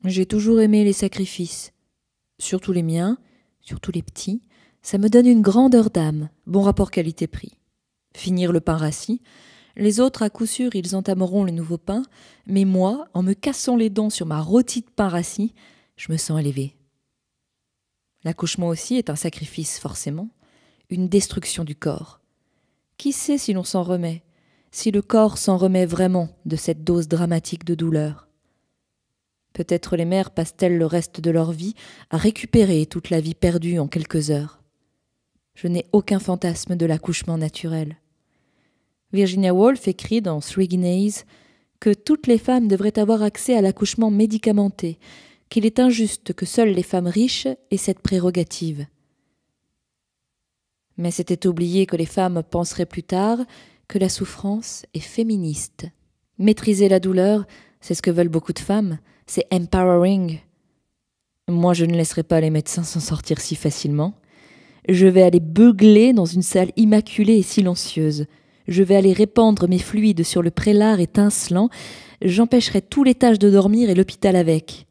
J'ai toujours aimé les sacrifices. Surtout les miens, surtout les petits. Ça me donne une grandeur d'âme, bon rapport qualité-prix. Finir le pain rassis. Les autres, à coup sûr, ils entameront le nouveau pain, mais moi, en me cassant les dents sur ma rôtie de pain rassis, je me sens élevée. L'accouchement aussi est un sacrifice, forcément, une destruction du corps. Qui sait si l'on s'en remet, si le corps s'en remet vraiment de cette dose dramatique de douleur? Peut-être les mères passent-elles le reste de leur vie à récupérer toute la vie perdue en quelques heures. Je n'ai aucun fantasme de l'accouchement naturel. Virginia Woolf écrit dans Three Guineas que toutes les femmes devraient avoir accès à l'accouchement médicamenté, qu'il est injuste que seules les femmes riches aient cette prérogative. Mais c'était oublier que les femmes penseraient plus tard que la souffrance est féministe. Maîtriser la douleur, c'est ce que veulent beaucoup de femmes, c'est empowering. Moi, je ne laisserai pas les médecins s'en sortir si facilement. Je vais aller beugler dans une salle immaculée et silencieuse. Je vais aller répandre mes fluides sur le prélat étincelant. J'empêcherai tous les tâches de dormir et l'hôpital avec.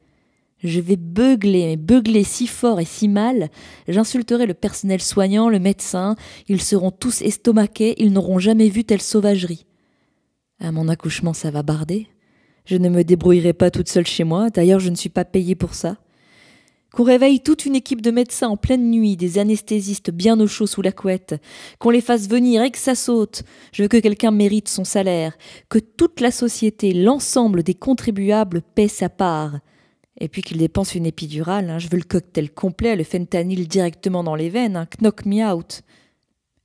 Je vais beugler si fort et si mal. J'insulterai le personnel soignant, le médecin. Ils seront tous estomaqués, ils n'auront jamais vu telle sauvagerie. À mon accouchement, ça va barder. Je ne me débrouillerai pas toute seule chez moi, d'ailleurs je ne suis pas payée pour ça. Qu'on réveille toute une équipe de médecins en pleine nuit, des anesthésistes bien au chaud sous la couette, qu'on les fasse venir et que ça saute. Je veux que quelqu'un mérite son salaire, que toute la société, l'ensemble des contribuables paie sa part. Et puis qu'ils dépensent une épidurale, je veux le cocktail complet, le fentanyl directement dans les veines, knock me out.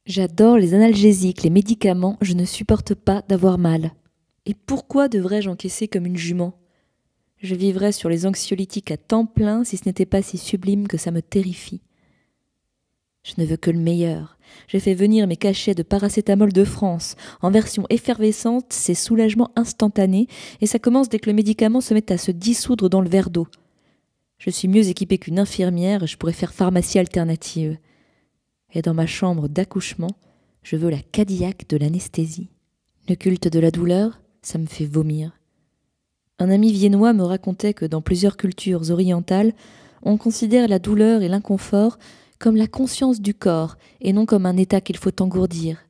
J'adore les analgésiques, les médicaments, je ne supporte pas d'avoir mal. Et pourquoi devrais-je encaisser comme une jument? Je vivrais sur les anxiolytiques à temps plein si ce n'était pas si sublime que ça me terrifie. Je ne veux que le meilleur. J'ai fait venir mes cachets de paracétamol de France. En version effervescente, c'est soulagement instantané et ça commence dès que le médicament se met à se dissoudre dans le verre d'eau. Je suis mieux équipée qu'une infirmière, je pourrais faire pharmacie alternative. Et dans ma chambre d'accouchement, je veux la Cadillac de l'anesthésie. Le culte de la douleur, ça me fait vomir. Un ami viennois me racontait que dans plusieurs cultures orientales, on considère la douleur et l'inconfort comme la conscience du corps et non comme un état qu'il faut engourdir.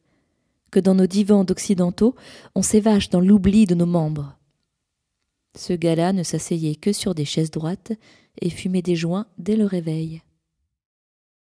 Que dans nos divans d'occidentaux, on s'évache dans l'oubli de nos membres. Ce gars-là ne s'asseyait que sur des chaises droites et fumait des joints dès le réveil.